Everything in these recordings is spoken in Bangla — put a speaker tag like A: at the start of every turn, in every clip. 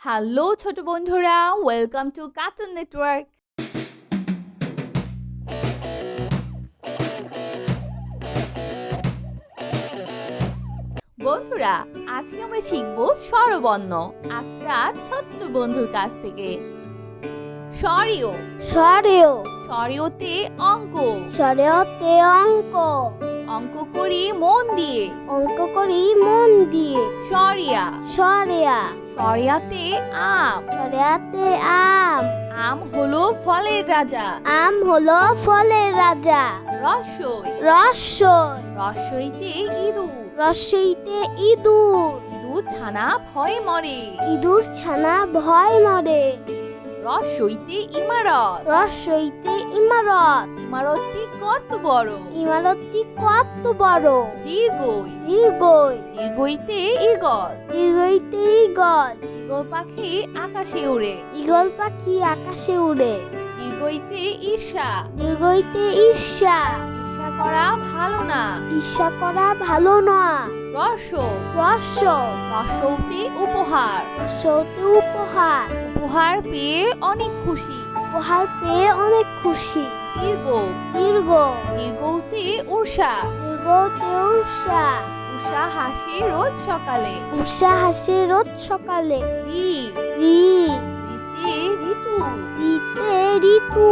A: হ্যালো ছোট বন্ধুরা, ওয়েলকাম টু কার্টুন নেটওয়ার্ক। বন্ধুরা, আজকে আমরা শিখব স্বরবর্ণ একটা ছোট্ট বন্ধুর কাছ থেকে। স্বরীয়
B: স্বরেও
A: স্বরীয়তে অঙ্ক,
B: স্বরেওতে অঙ্ক
A: অঙ্ক করি মন দিয়ে।
B: অঙ্ক করি মন দিয়ে
A: স্বরিয়া
B: স্বরেয়া
A: স্বরিয়াতে আম,
B: স্বরেয়াতে আম
A: আম হলো ফলের রাজা।
B: আম হলো ফলের রাজা
A: রসই
B: রসই
A: রসইতে ইঁদুর,
B: রসইতে ইঁদুর
A: ইঁদুর ছানা ভয়ে মরে।
B: ইঁদুর ছানা ভয় মরে
A: রসইতে ইমারত,
B: রসইতে ইমারত
A: ইমারতটি কত বড়।
B: ইমারতটি কত বড়
A: দীর্ঘই
B: দীর্ঘই
A: দীর্ঘইতে ঈগল,
B: দীর্ঘইতে ঈগল
A: ঈগল পাখি আকাশে উড়ে।
B: ঈগল পাখি আকাশে উড়ে
A: দীর্ঘইতে ঈর্ষা,
B: দীর্ঘইতে ঈর্ষা
A: ঈর্ষা করা ভালো না।
B: ঈর্ষা করা ভালো না
A: রস
B: রস
A: রসৌতে উপহার,
B: রসতে উপহার
A: উপহার পেয়ে অনেক খুশি।
B: উপহার পেয়ে অনেক খুশি
A: দীর্ঘ
B: দীর্ঘ
A: দীর্ঘতে উষা,
B: দীর্ঘতে উষা
A: উষা হাসি রোজ সকালে।
B: উষা হাসে রোজ সকালে
A: রি
B: রি
A: রিতে ঋতু,
B: রিতে ঋতু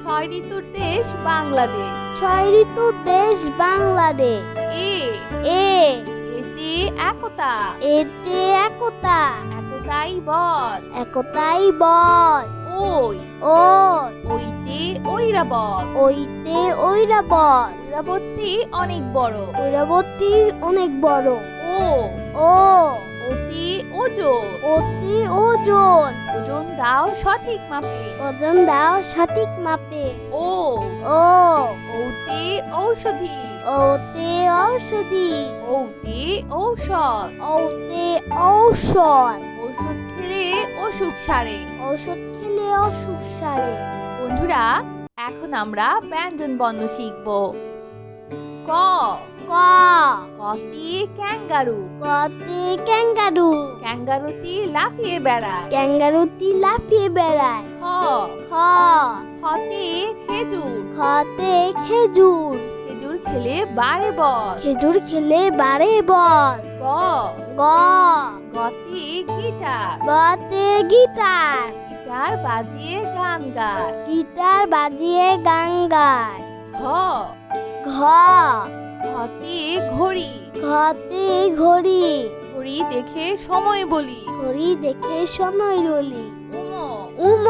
A: ছয় ঋতুর দেশ বাংলাদেশ।
B: ছয় ঋতু দেশ বাংলাদেশ
A: এ
B: এ
A: এতে একতা,
B: এতে একতা
A: একতাই বল।
B: একতাই বল
A: ওই
B: ও
A: ওইতে ঐরাবত,
B: ওইতে ঐরাবত
A: ঐরাবতী অনেক বড়।
B: ঐরাবতী অনেক বড়
A: ও
B: ও
A: অতি ওজন,
B: অতি ওজন
A: ওজন দাও সঠিক মাপে।
B: ওজন দাও সঠিক মাপে
A: ও
B: ও
A: ঔতে ঔষধি,
B: ওতে ঔষধি
A: ঔতে ঔষধ,
B: ওতে ঔষধ
A: ঔষধ খেলে অসুখ সারে।
B: ঔষধ খেলে অসুখ সারে
A: বন্ধুরা, এখন আমরা ব্যঞ্জন বর্ণ শিখব। ক
B: ক
A: কতি ক্যাঙ্গারু,
B: কতে ক্যাঙ্গারু
A: ক্যাঙ্গারুটি লাফিয়ে বেড়ায়।
B: ক্যাঙ্গারুটি লাফিয়ে বেড়ায়
A: খ
B: খ
A: খতে খেজুর,
B: খতে খেজুর
A: খেজুর খেলে বাড়ে বল।
B: খেজুর খেলে বাড়ে বল
A: গ
B: গ
A: গতি গিটার,
B: গতে গিটার
A: গিটার বাজিয়ে গান গায়।
B: গিটার বাজিয়ে গান গায়
A: ঘ
B: ঘ
A: ঘতে ঘড়ি,
B: ঘতে ঘড়ি
A: ঘড়ি দেখে সময় বলি।
B: ঘড়ি দেখে সময় বলি
A: উম
B: উম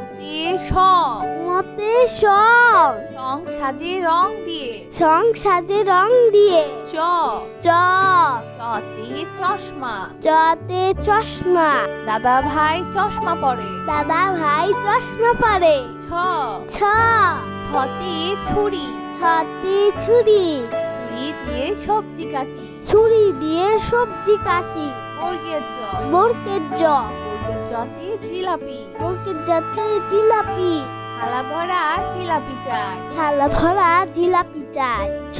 A: উতে সং,
B: মতে সং
A: রং সাজে রং দিয়ে।
B: সং সাজে রং দিয়ে
A: চ
B: চ
A: চতে চশমা,
B: চতে চশমা
A: দাদা ভাই চশমা পরে।
B: দাদা ভাই চশমা পরে
A: ছ
B: ছ
A: ছতে ছুরি,
B: ছতে ছুরি
A: ছুরি দিয়ে সবজি কাটি।
B: ছুরি দিয়ে সবজি কাটি
A: বর্গের জ
B: বরকের জ
A: বর্গের জতে জিলাপি,
B: বরকের জাতে জিলাপি
A: থালা ভরা জিলাপি চাই।
B: থালা ভরা জিলাপি চাই ছ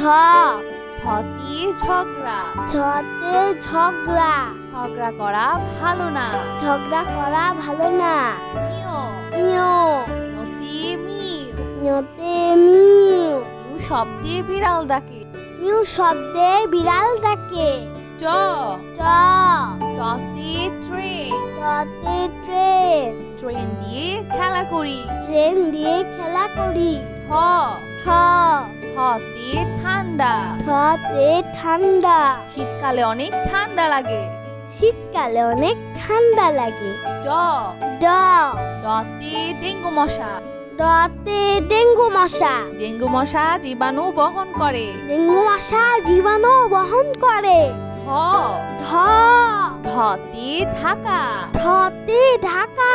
A: ছতে ঝগড়া,
B: ছতে ঝগড়া
A: ঝগড়া করা ভালো না।
B: ঝগড়া করা ভালো না
A: মিও
B: ইয়ো
A: নতে মিউ,
B: ইয়োতে মিউ
A: মিউ শব্দে বিড়াল ডাকে।
B: মিউ শব্দে বিড়াল ডাকে
A: ট
B: চ
A: টতে ট্রেন,
B: টতে ট্রেন
A: ট্রেন দিয়ে খেলা করি।
B: ট্রেন দিয়ে খেলা করি
A: ঠ
B: ঠ
A: ঠতে ঠান্ডা,
B: ঠতে ঠান্ডা
A: শীতকালে অনেক ঠান্ডা লাগে।
B: শীতকালে অনেক ঠান্ডা লাগে
A: ড
B: ড
A: ডতে ডেঙ্গু মশা,
B: ডতে ডেঙ্গু মশা
A: ডেঙ্গু মশা জীবাণু বহন করে।
B: ডেঙ্গু মশা জীবাণু বহন করে
A: ঢ
B: ঢ
A: ঢতে ঢাকা,
B: ঢতে ঢাকা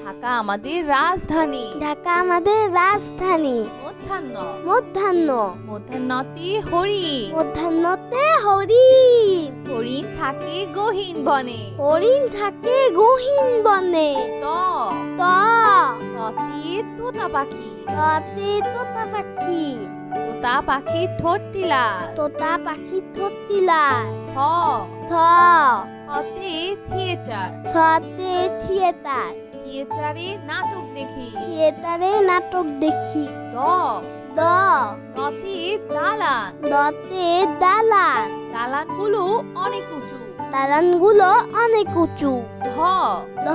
A: ঢাকা আমাদের রাজধানী।
B: ঢাকা আমাদের রাজধানী
A: মধ্যাহ্ন
B: মধ্যাহ্ন
A: মধ্যাহ্নতে হরিণ,
B: মধ্যাহ্নতে হরিণ
A: হরিণ থাকে গহীন বনে।
B: হরিণ থাকে গহীন বনে
A: ত
B: ত
A: ততে তোতা পাখি,
B: ততে তোতা পাখি
A: তোতা পাখির ঠোঁটটি লাল।
B: তোতা পাখি থত্তিলাল
A: থ
B: থ
A: থতে থিয়েটার,
B: থতে থিয়েটার,
A: থিয়েটারে নাটক দেখি।
B: থিয়েটারে নাটক দেখি।
A: দ
B: দ
A: দতে দালান,
B: দতে দালান,
A: দালানগুলো অনেক উঁচু।
B: দালানগুলো অনেক উঁচু।
A: ধ
B: ধ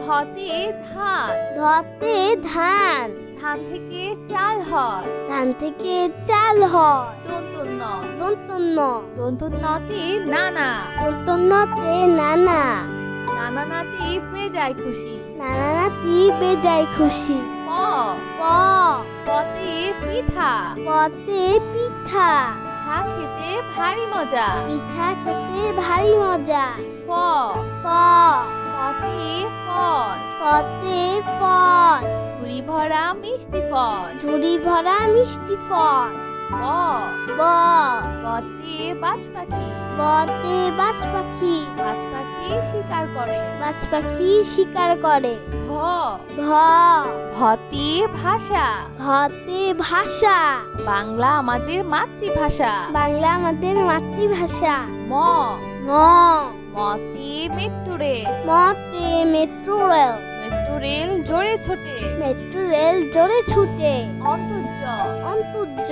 A: ধতে ধান,
B: ধতে ধান,
A: ধান থেকে চাল হয়।
B: ধান থেকে চাল হয়।
A: দন্তন্য
B: দন্তন্য
A: দন্তন্যতে নানা,
B: দন্তন্যতে নানা,
A: নানা নাতি বেজায় খুশি।
B: নানা নাতি বেজায় খুশি।
A: প
B: প
A: পতে পিঠা,
B: পতে পিঠা,
A: পিঠা খেতে ভারী মজা।
B: পিঠা খেতে ভারী মজা।
A: প
B: প
A: পতে ফল,
B: পতে ফল,
A: ঝুড়ি ভরা মিষ্টি ফল।
B: ঝুড়ি ভরা মিষ্টি ফল।
A: ব
B: ব
A: বতে বাজ পাখি,
B: বতে বাজ পাখি,
A: বাজ পাখি শিকার করে।
B: বাজ পাখি শিকার করে।
A: ভ
B: ভ
A: ভতে ভাষা,
B: ভতে ভাষা,
A: বাংলা আমাদের মাতৃভাষা।
B: বাংলা আমাদের মাতৃভাষা।
A: ম
B: ম
A: মতে মেট্রো রেল,
B: মতে মেট্রো রেল,
A: মেট্রো রেল জোরে ছোটে।
B: মেট্রো রেল জোরে ছুটে।
A: অন্তর্জ
B: অন্তর্জ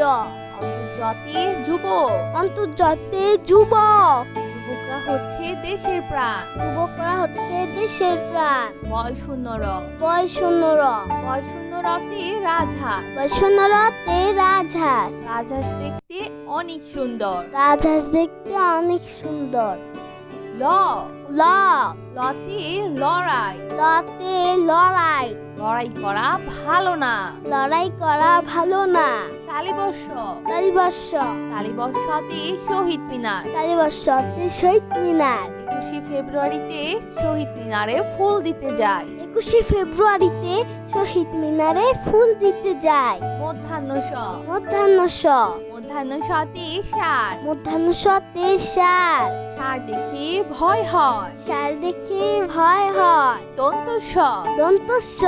A: অন্তর্জতে যুবক,
B: অন্তর্জাতে যুবক,
A: যুবকরা হচ্ছে দেশের প্রাণ।
B: যুবকরা হচ্ছে দেশের প্রাণ।
A: বয় শূন্য র,
B: বয়শূন্য র,
A: বয় শূন্য রতে রাজহাঁস,
B: বয়শূন্য রতে রাজহাঁস,
A: রাজহাঁস দেখতে অনেক সুন্দর।
B: রাজহাঁস দেখতে অনেক সুন্দর।
A: ল
B: ল
A: লতে লড়াই,
B: লতে লড়াই,
A: লড়াই করা ভালো না।
B: লড়াই করা ভালো না।
A: তালিবর্ষ,
B: কালীবর্ষ,
A: তালিবর্ষতে শহীদ মিনার,
B: কালীবর্ষতে শহীদ মিনার,
A: 21শে ফেব্রুয়ারিতে শহীদ মিনারে ফুল দিতে যায়।
B: 21শে ফেব্রুয়ারিতে শহীদ মিনারে ফুল দিতে যায়।
A: মধ্যাহ্ন স,
B: মধ্যাহ্ন স,
A: মধ্যাহ্ন সতে সার,
B: মধ্যাহ্ন সতে সার,
A: সার দেখে ভয় হয়।
B: সার দেখে ভয় হয়।
A: দন্ত স,
B: দন্ত স,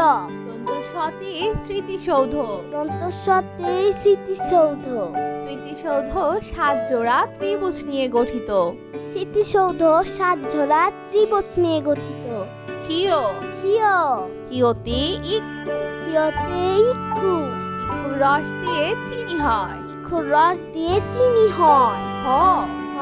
A: দন্ত সতে স্মৃতিসৌধ,
B: দন্ত সতে স্মৃতিসৌধ,
A: স্মৃতিসৌধ ৭ জোড়া ত্রিভুজ নিয়ে গঠিত।
B: স্মৃতিসৌধ ৭ জোড়া ত্রিভুজ নিয়ে গঠিত।
A: ক্ষিয়,
B: ক্ষিয়,
A: ক্ষিয়তে ইক্ষু,
B: ক্ষিয়তে ইক্ষু,
A: ইক্ষুর রস দিয়ে চিনি হয়।
B: ইক্ষুর রস দিয়ে চিনি হয়।
A: হ
B: হ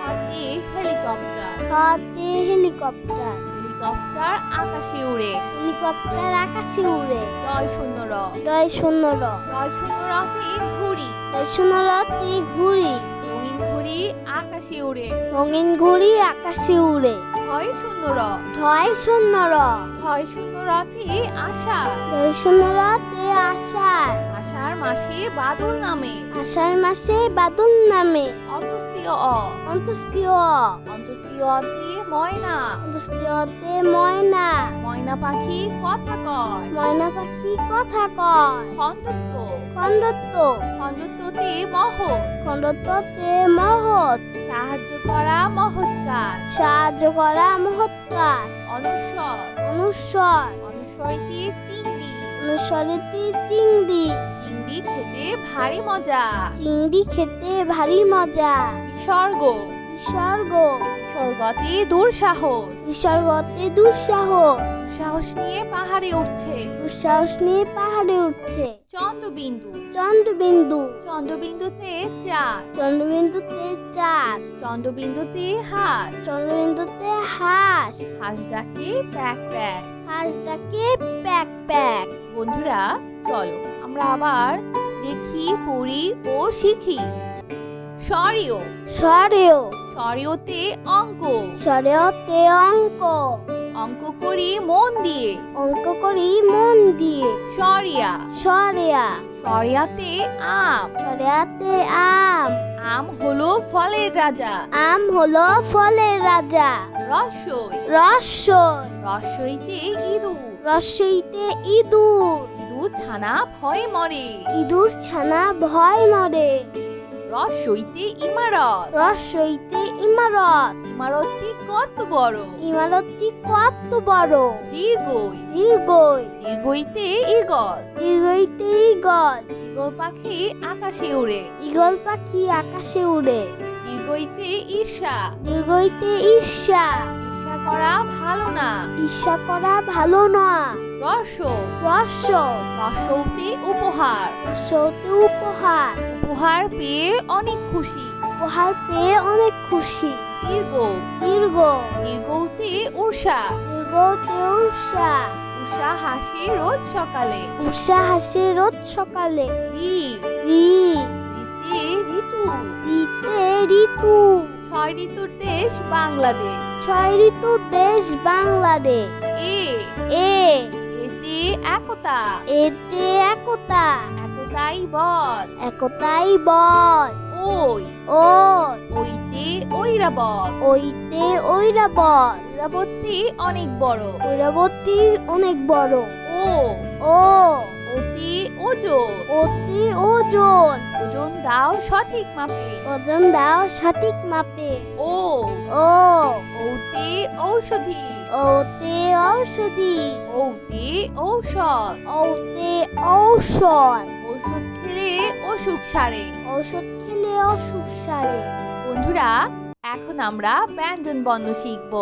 A: হতে হেলিকপ্টার,
B: হতে হেলিকপ্টার,
A: হেলিকপ্টার আকাশে উড়ে।
B: হেলিকপ্টার আকাশে উড়ে।
A: রয় শূন্য র,
B: রয় শূন্য র,
A: রয় শূন্য রতে ঘুড়ি,
B: রয় শূন্য রতে ঘুড়ি,
A: রঙিন ঘুড়ি আকাশে উড়ে।
B: রঙিন ঘুড়ি আকাশে উড়ে।
A: হয় শূন্য র,
B: ঢয় শূন্য র,
A: হয় শূন্য রতে আষাঢ়,
B: ঢয় শূন্য রতে আষাঢ়,
A: আষাঢ় মাসে বাদল নামে।
B: আষাঢ় মাসে বাদল নামে।
A: অন্তস্তীয় অ,
B: অন্তস্তীয় অ,
A: অন্তস্তীয় অতে ময়না,
B: অন্তস্তীয়তে ময়না,
A: ময়না পাখি কথা কয়।
B: ময়না পাখি কথা কয়।
A: খণ্ডত্ব,
B: খণ্ডত্ব,
A: খণ্ডত্বতে মহৎ,
B: খণ্ডত্বতে মহৎ,
A: সাহায্য করা মহৎ কাজ।
B: সাহায্য করা মহৎ কাজ।
A: অনুস্বর,
B: অনুস্বর,
A: অনুস্বরিতে চিংড়ি,
B: অনুস্বরেতে চিংড়ি,
A: চিংড়ি খেতে ভারী মজা।
B: চিংড়ি খেতে ভারী মজা।
A: বিসর্গ,
B: বিসর্গ,
A: বিসর্গতে দুঃসাহস,
B: বিসর্গতে দুঃসাহস,
A: দুঃসাহস নিয়ে পাহাড়ে উঠছে।
B: দুঃসাহস নিয়ে পাহাড়ে উঠছে।
A: চন্দ্রবিন্দু,
B: চন্দ্রবিন্দু,
A: চন্দ্রবিন্দুতে চাঁদ,
B: চন্দ্রবিন্দুতে চাঁদ,
A: চন্দ্রবিন্দুতে হাঁস,
B: চন্দ্রবিন্দুতে হাঁস,
A: হাঁস ডাকে প্যাক প্যাক।
B: হাঁস ডাকে প্যাক প্যাক।
A: বন্ধুরা চলো আমরা আবার দেখি, পড়ি ও শিখি। স্বরেও,
B: স্বরেও,
A: স্বরেওতে অঙ্ক,
B: স্বরেওতে অঙ্ক,
A: অঙ্ক করি মন দিয়ে।
B: অঙ্ক করি মন দিয়ে।
A: স্বরিয়া,
B: স্বরেয়া,
A: স্বরিয়াতে আম,
B: স্বরেয়াতে আম,
A: আম হলো ফলের রাজা।
B: আম হলো ফলের রাজা।
A: রসই,
B: রসই,
A: রসইতে ইঁদুর,
B: রসইতে ইঁদুর,
A: ইঁদুর ছানা ভয়ে মরে।
B: ইঁদুর ছানা ভয় মরে।
A: রসইতে ইমারত,
B: রসইতে ইমারত,
A: ইমারতটি কত বড়।
B: ইমারতটি কত বড়।
A: দীর্ঘই,
B: দীর্ঘই,
A: দীর্ঘইতে ঈগল,
B: দীর্ঘইতে ঈগল,
A: ঈগল পাখি আকাশে উড়ে।
B: ঈগল পাখি আকাশে উড়ে।
A: দীর্ঘইতে ঈর্ষা।
B: দীর্ঘইতে ঈর্ষা।
A: ঈর্ষা করা ভালো না।
B: ঈর্ষা করা ভালো না।
A: রস্য।
B: রস্য।
A: রস্যতে উপহার।
B: রস্যতে উপহার।
A: উপহার পেয়ে অনেক খুশি।
B: উপহার পেয়ে অনেক খুশি।
A: দীর্ঘ।
B: দীর্ঘ।
A: দীর্ঘতে উষা।
B: দীর্ঘতে উষা।
A: উষা হাসে রোজ সকালে।
B: উষা হাসে রোজ সকালে।
A: রি।
B: রি।
A: রিতে ঋতু।
B: রিতে ঋতু।
A: 6 ঋতুর দেশ বাংলাদেশ।
B: 6 ঋতুর দেশ বাংলাদেশ।
A: এ।
B: এ।
A: এতে একতা।
B: এতে একতা।
A: একতাই বল।
B: একতাই বল।
A: ওই।
B: ওই।
A: ওইতে ঐরাবত।
B: ওইতে ঐরাবত।
A: ঐরাবতী অনেক বড়।
B: ঐরাবতী অনেক বড়।
A: ও।
B: ও।
A: অতি ওজন।
B: অতি ওজন।
A: ওজন দাও সঠিক মাপে।
B: ওজন দাও সঠিক মাপে।
A: ও।
B: ও।
A: ঔতে ঔষধি।
B: ওতে ঔষধি।
A: ঔতে ঔষধ।
B: ওতে ঔষধ।
A: ঔষধ খেলে অসুখ সারে।
B: ঔষধ খেলে অসুখ সারে।
A: বন্ধুরা, এখন আমরা ব্যঞ্জন বর্ণ শিখব।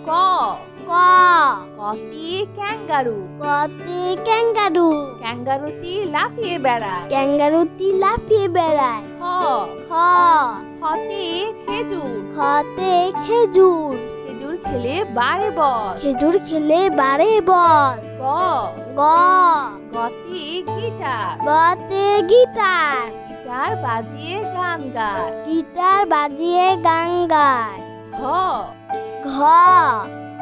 A: ক।
B: ক।
A: কতে ক্যাঙ্গারু।
B: কতে ক্যাঙ্গারু।
A: ক্যাঙ্গারুটি লাফিয়ে বেড়ায়।
B: ক্যাঙ্গারুটি লাফিয়ে বেড়ায়।
A: খ।
B: খ।
A: খতে খেজুর।
B: খতে খেজুর।
A: খেজুর খেলে বাড়ে বল।
B: খেজুর খেলে বাড়ে বল।
A: গ।
B: গ।
A: গতে গিটার।
B: গতে গিটার।
A: গিটার বাজিয়ে গান গায়।
B: গিটার বাজিয়ে গান গায়।
A: ঘ।
B: ঘ।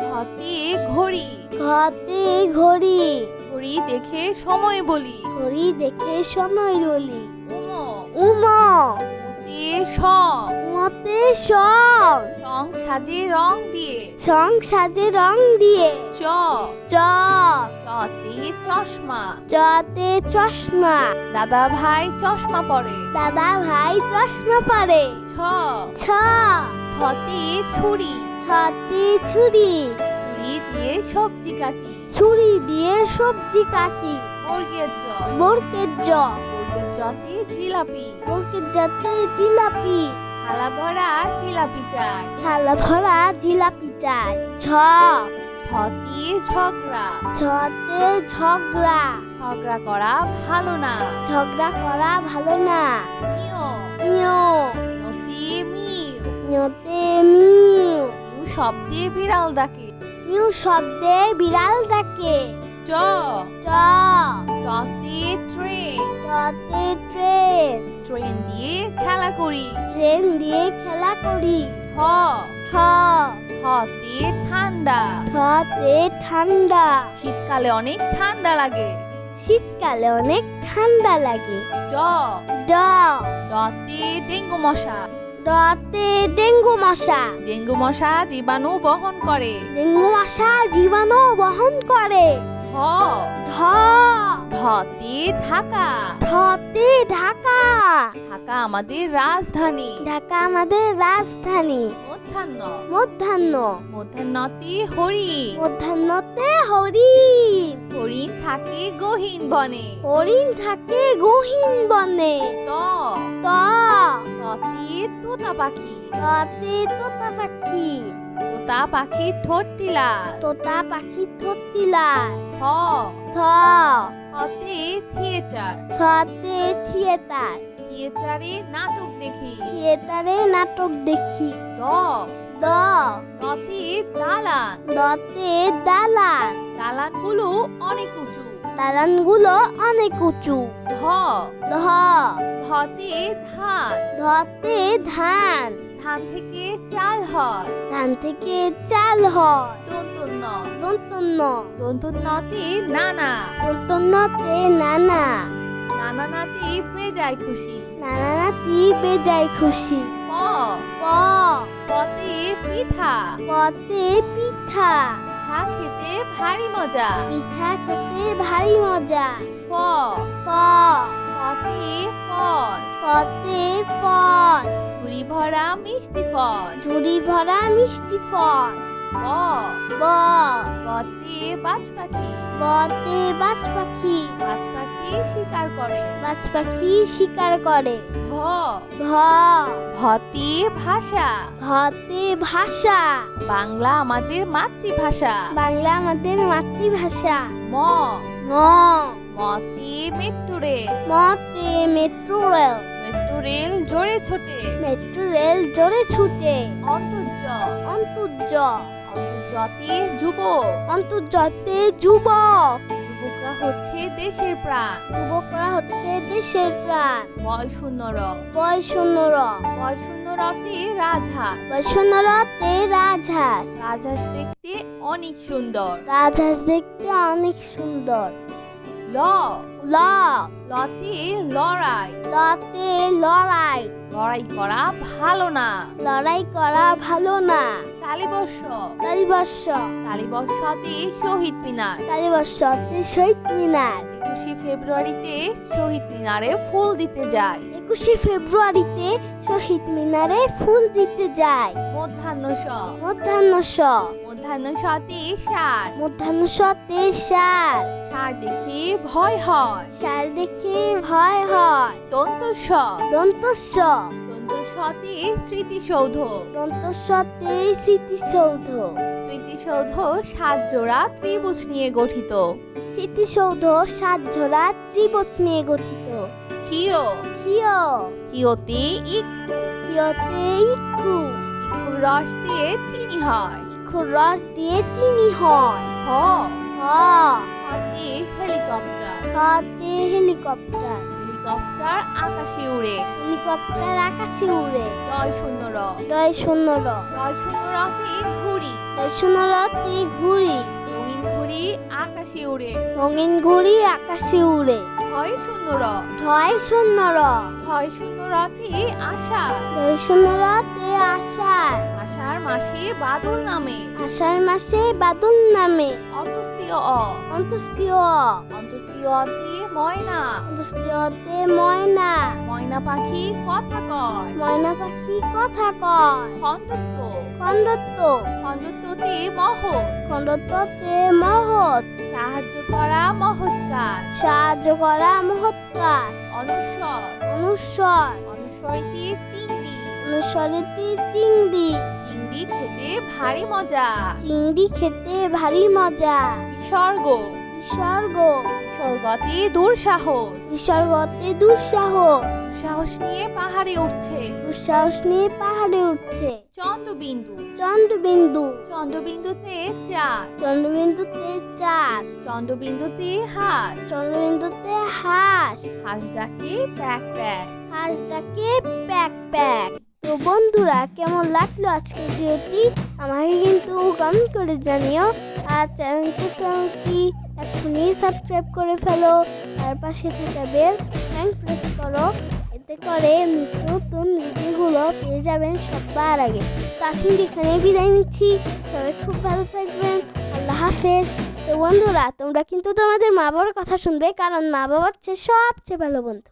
A: ঘতে ঘড়ি।
B: ঘতে ঘড়ি।
A: ঘড়ি দেখে সময় বলি।
B: ঘড়ি দেখে সময় বলি।
A: উম।
B: উম।
A: উতে সং।
B: উমতে সং।
A: সং সাজে রং দিয়ে।
B: সং সাজে রং দিয়ে।
A: চ।
B: চ।
A: চতে চশমা।
B: চতে চশমা।
A: দাদা ভাই চশমা পরে।
B: দাদা ভাই চশমা পরে।
A: ছ।
B: ছ।
A: ছতে ছুরি।
B: ছতে ছুরি।
A: ছুরি দিয়ে সবজি কাটি।
B: ছুরি দিয়ে সবজি কাটি।
A: বর্গের জ।
B: বরকের জ।
A: বর্গের জতে জিলাপি।
B: বরকের জাতে জিলাপি।
A: থালা ভরা জিলাপি চাই।
B: থালা ভরা জিলাপি চাই। ছ।
A: ছতে ঝগড়া।
B: ছতে ঝগড়া।
A: ঝগড়া করা ভালো না।
B: ঝগড়া করা ভালো না।
A: নিয়।
B: নিয়।
A: নতে মিউ।
B: নিয়তে মিউ।
A: মিউ শব্দে বিড়াল ডাকে।
B: মিউ শব্দে বিড়াল ডাকে।
A: ট।
B: ট।
A: টতে ট্রেন।
B: টতে ট্রেন।
A: ট্রেন দিয়ে খেলা করি।
B: ট্রেন দিয়ে খেলা করি।
A: ঠ।
B: ঠ।
A: ঠতে ঠান্ডা।
B: ঠতে ঠান্ডা।
A: শীতকালে অনেক ঠান্ডা লাগে।
B: শীতকালে অনেক ঠান্ডা লাগে।
A: ড।
B: ড।
A: ডতে ডেঙ্গু মশা।
B: ডতে ডেঙ্গু মশা।
A: ডেঙ্গু মশা জীবাণু বহন করে।
B: ডেঙ্গু মশা জীবাণু বহন করে।
A: ঢ।
B: ঢ।
A: ঢতে ঢাকা।
B: ঢতে ঢাকা।
A: ঢাকা আমাদের রাজধানী।
B: ঢাকা আমাদের রাজধানী।
A: মধ্যাহ্ন।
B: মধ্যাহ্ন।
A: মধ্যাহ্নতে হরিণ।
B: মধ্যাহ্নতে হরিণ।
A: হরিণ থাকে গহীন বনে।
B: হরিণ থাকে গহীন বনে।
A: ত।
B: ত।
A: ততে তোতা পাখি।
B: ততে তোতা পাখি।
A: তোতা পাখির ঠোঁটটি লাল।
B: তোতা পাখি থতিলাল।
A: থ।
B: থ।
A: থতে থিয়েটার।
B: থতে থিয়েটার।
A: থিয়েটারে নাটক দেখি।
B: থিয়েটারে নাটক দেখি।
A: দ।
B: দ।
A: দতে দালান।
B: দতে দালান।
A: দালানগুলো অনেক উঁচু।
B: দালানগুলো অনেক উঁচু।
A: ধ।
B: ধ।
A: ধতে ধান।
B: ধতে ধান।
A: ধান থেকে চাল হয়।
B: ধান থেকে চাল হয়।
A: দন্তন্য।
B: দন্তন্য।
A: দন্তন্যতে নানা।
B: দন্তন্যতে নানা।
A: নানা নাতি বেজায় খুশি।
B: নানা নাতি বেজায় খুশি।
A: প।
B: প।
A: পতে পিঠা।
B: পতে পিঠা।
A: পিঠা খেতে ভারী মজা।
B: পিঠা খেতে ভারী মজা।
A: ফ।
B: প।
A: পতে ফল।
B: পতে ফল।
A: ঝুড়ি ভরা মিষ্টি ফল।
B: ঝুড়ি ভরা মিষ্টি ফল।
A: ব।
B: ব।
A: বতে বাজ পাখি।
B: বতে বাজ পাখি।
A: বাজ পাখি শিকার করে।
B: বাজ পাখি শিকার করে।
A: ভ
B: ভ
A: ভতে ভাষা।
B: ভতে ভাষা।
A: বাংলা আমাদের মাতৃভাষা।
B: বাংলা আমাদের মাতৃভাষা।
A: ম
B: ম
A: মতে মেট্রো রেল।
B: মতে মেট্রো রেল।
A: মেট্রো রেল জোরে ছোটে।
B: মেট্রো রেল জোরে ছুটে।
A: অন্তর্জ
B: অন্তর্জ
A: অন্তর্জতে যুবক।
B: অন্তর্জাতে যুবক।
A: যুবকরা হচ্ছে দেশের প্রাণ।
B: যুবকরা হচ্ছে দেশের প্রাণ।
A: বয় শূন্য র
B: বয় শূন্য র।
A: বয় শূন্য রতে রাজহাঁস।
B: বয় শূন্য রতে রাজহাঁস।
A: রাজহাঁস দেখতে অনেক সুন্দর।
B: রাজহাঁস দেখতে অনেক সুন্দর।
A: ল
B: ল
A: লতে লড়াই।
B: লতে লড়াই।
A: লড়াই করা ভালো না।
B: লড়াই করা ভালো না।
A: তালিবর্ষ
B: তালিবর্ষ।
A: তালিবর্ষতে শহীদ মিনার।
B: তালিবর্ষতে শহীদ মিনার।
A: 21শে ফেব্রুয়ারিতে শহীদ মিনারে ফুল দিতে যায়।
B: 21শে ফেব্রুয়ারিতে শহীদ মিনারে ফুল দিতে যায়।
A: মধ্যাহ্ন স
B: মধ্যাহ্ন স।
A: মধ্যাহ্ন সতে ষাঁড়।
B: মধ্যাহ্ন সতে ষাঁড়।
A: ষাঁড় দেখে ভয় হয়।
B: ষাঁড় দেখে ভয় হয়।
A: দন্ত স
B: দন্তস্ব।
A: দন্ত সতে স্মৃতিসৌধ।
B: দন্তস্বতে স্মৃতিসৌধ।
A: স্মৃতিসৌধ ৭ জোড়া ত্রিভুজ নিয়ে গঠিত।
B: স্মৃতিসৌধ ৭ জোড়া ত্রিভুজ নিয়ে গঠিত।
A: ক্ষিয়
B: ক্ষিয়।
A: ক্ষিয়তে ইক্ষু।
B: ক্ষিয়তে ইক্ষু।
A: ইক্ষুর রস দিয়ে চিনি হয়।
B: ইক্ষুর রস দিয়ে চিনি হয়।
A: হ
B: হ
A: হতে হেলিকপ্টার।
B: হতে হেলিকপ্টার।
A: হেলিকপ্টার আকাশে উড়ে।
B: হেলিকপ্টার আকাশে উড়ে।
A: রয় শূন্য র
B: রয় শূন্য র।
A: রয় শূন্য রতে ঘুড়ি।
B: রয় শূন্য রতে ঘুড়ি।
A: রঙিন ঘুড়ি আকাশে উড়ে।
B: রঙিন ঘুড়ি আকাশে উড়ে।
A: হয় শূন্য র
B: ঢয় শূন্য র।
A: হয় শূন্য রতে আষাঢ়।
B: রয় শূন্য রতে আষাঢ়।
A: আষাঢ় মাসে বাদল নামে।
B: আষাঢ় মাসে বাদল নামে।
A: অন্তস্তীয় অ
B: অন্তস্তীয় অ।
A: অন্তস্তীয় অতে ময়না।
B: অন্তস্তীয়তে ময়না।
A: ময়না পাখি কথা কয়।
B: ময়না পাখি কথা কয়।
A: খণ্ডত্ব
B: খণ্ডত্ব।
A: খণ্ডত্বতে মহৎ।
B: খণ্ডত্বতে মহৎ।
A: সাহায্য করা মহৎ কাজ।
B: সাহায্য করা মহৎ কাজ।
A: অনুস্বর
B: অনুস্বর।
A: অনুস্বরতে চিংড়ি।
B: অনুস্বরেতে চিংড়ি।
A: চিংড়ি খেতে ভারী মজা।
B: চিংড়ি খেতে ভারী মজা।
A: বিসর্গ
B: বিসর্গ।
A: বিসর্গতে দুঃসাহস।
B: বিসর্গতে দুঃসাহস।
A: দুঃসাহস নিয়ে পাহাড়ে উঠছে।
B: দুঃসাহস নিয়ে পাহাড়ে উঠছে।
A: চন্দ্রবিন্দু
B: চন্দ্রবিন্দু।
A: চন্দ্রবিন্দুতে চাঁদ।
B: চন্দ্রবিন্দুতে চাঁদ।
A: চন্দ্রবিন্দুতে হাঁস।
B: চন্দ্রবিন্দুতে হাঁস।
A: হাঁস ডাকে প্যাক প্যাক।
B: হাঁস ডাকে প্যাক প্যাক। তো বন্ধুরা, কেমন লাগলো আজকের ভিডিওটি আমাকে কিন্তু কমেন্ট করে জানিও। আর চ্যানেলটি এখনই সাবস্ক্রাইব করে ফেলো। আর পাশে থাকা বেল আইকন প্রেস করো। এতে করে নিত্য নতুন ভিডিওগুলো পেয়ে যাবেন সবার আগে। তো আজকে এখানে বিদায় নিচ্ছি। সবাই খুব ভালো থাকবেন। আল্লাহ হাফেজ। তো বন্ধুরা, তোমরা কিন্তু তোমাদের মা বাবার কথা শুনবে, কারণ মা বাবা হচ্ছে সবচেয়ে ভালো বন্ধু।